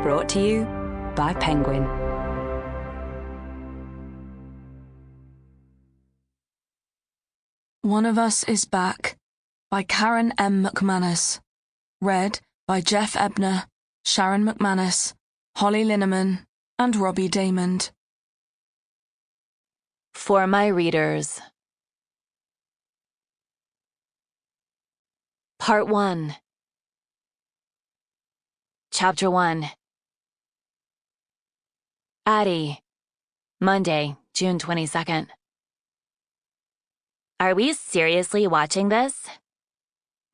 Brought to you by Penguin. One of Us is Back by Karen M. Mcmanus. Read by Jeff Ebner, Sharon Mcmanus, Holly Linneman, and Robbie Daymond. For my readers. Part 1. Chapter 1. Addie. Monday, June 22nd. Are we seriously watching this?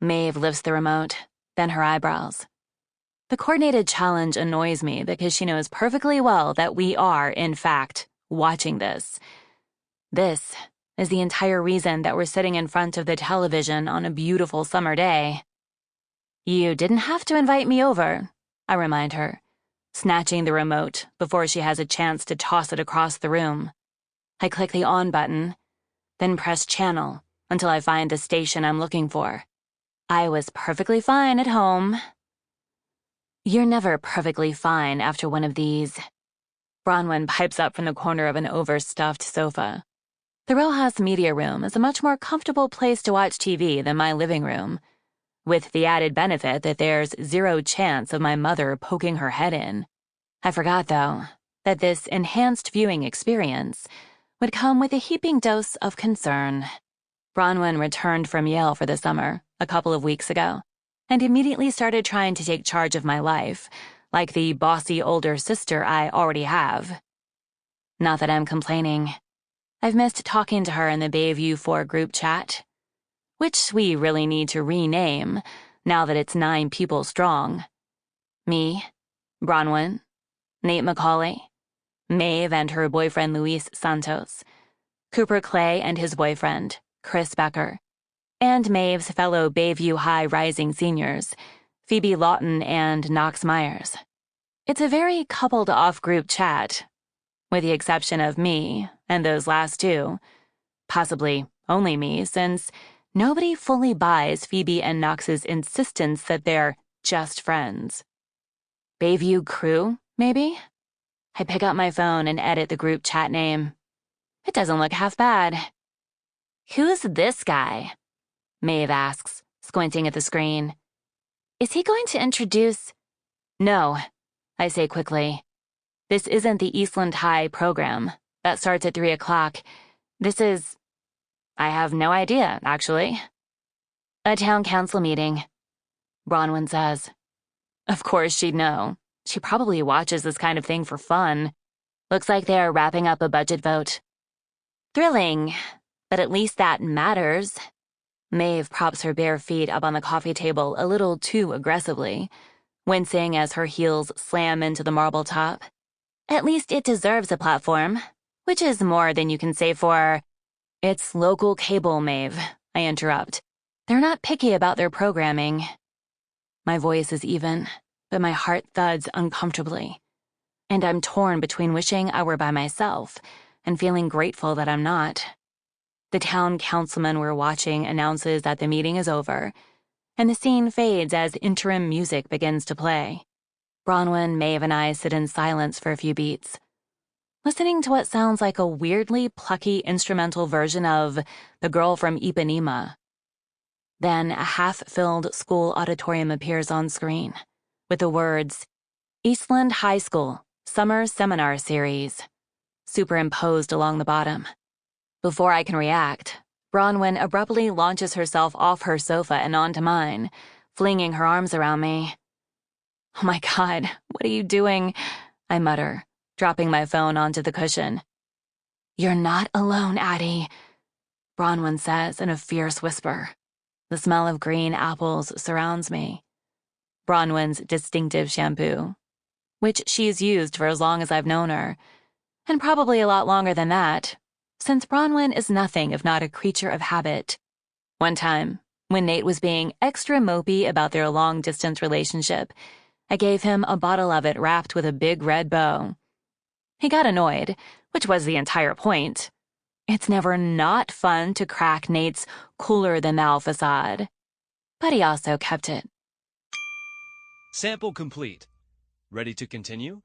Maeve lifts the remote, then her eyebrows. The coordinated challenge annoys me because she knows perfectly well that we are, in fact, watching this. This is the entire reason that we're sitting in front of the television on a beautiful summer day. You didn't have to invite me over, I remind her, snatching the remote before she has a chance to toss it across the room. I click the on button, then press channel until I find the station I'm looking for. I was perfectly fine at home. You're never perfectly fine after one of these. Bronwyn pipes up from the corner of an overstuffed sofa. The Rojas Media Room is a much more comfortable place to watch TV than my living room, with the added benefit that there's zero chance of my mother poking her head in. I forgot, though, that this enhanced viewing experience would come with a heaping dose of concern. Bronwyn returned from Yale for the summer a couple of weeks ago and immediately started trying to take charge of my life, like the bossy older sister I already have. Not that I'm complaining. I've missed talking to her in the Bayview Four group chat, which we really need to rename now that it's 9 people strong. Me, Bronwyn, Nate McCauley, Maeve and her boyfriend Luis Santos, Cooper Clay and his boyfriend, Chris Becker, and Maeve's fellow Bayview High Rising seniors, Phoebe Lawton and Knox Myers. It's a very coupled-off group chat, with the exception of me and those last 2, possibly only me, since nobody fully buys Phoebe and Knox's insistence that they're just friends. Bayview Crew, maybe? I pick up my phone and edit the group chat name. It doesn't look half bad. Who's this guy? Maeve asks, squinting at the screen. Is he going to introduce... No, I say quickly. This isn't the Eastland High program. That starts at 3 o'clock. This is... I have no idea, actually. A town council meeting, Bronwyn says. Of course she'd know. She probably watches this kind of thing for fun. Looks like they're wrapping up a budget vote. Thrilling, but at least that matters. Maeve props her bare feet up on the coffee table a little too aggressively, wincing as her heels slam into the marble top. At least it deserves a platform, which is more than you can say for... It's local cable, Maeve, I interrupt. They're not picky about their programming. My voice is even, but my heart thuds uncomfortably. And I'm torn between wishing I were by myself and feeling grateful that I'm not. The town councilman we're watching announces that the meeting is over, and the scene fades as interim music begins to play. Bronwyn, Maeve, and I sit in silence for a few beats, listening to what sounds like a weirdly plucky instrumental version of The Girl from Ipanema. Then a half-filled school auditorium appears on screen, with the words, Eastland High School Summer Seminar Series, superimposed along the bottom. Before I can react, Bronwyn abruptly launches herself off her sofa and onto mine, flinging her arms around me. Oh my God, what are you doing? I mutter, dropping my phone onto the cushion. You're not alone, Addie, Bronwyn says in a fierce whisper. The smell of green apples surrounds me. Bronwyn's distinctive shampoo, which she's used for as long as I've known her, and probably a lot longer than that, since Bronwyn is nothing if not a creature of habit. One time, when Nate was being extra mopey about their long-distance relationship, I gave him a bottle of it wrapped with a big red bow. He got annoyed, which was the entire point. It's never not fun to crack Nate's cooler-than-thou facade. But he also kept it. Sample complete. Ready to continue?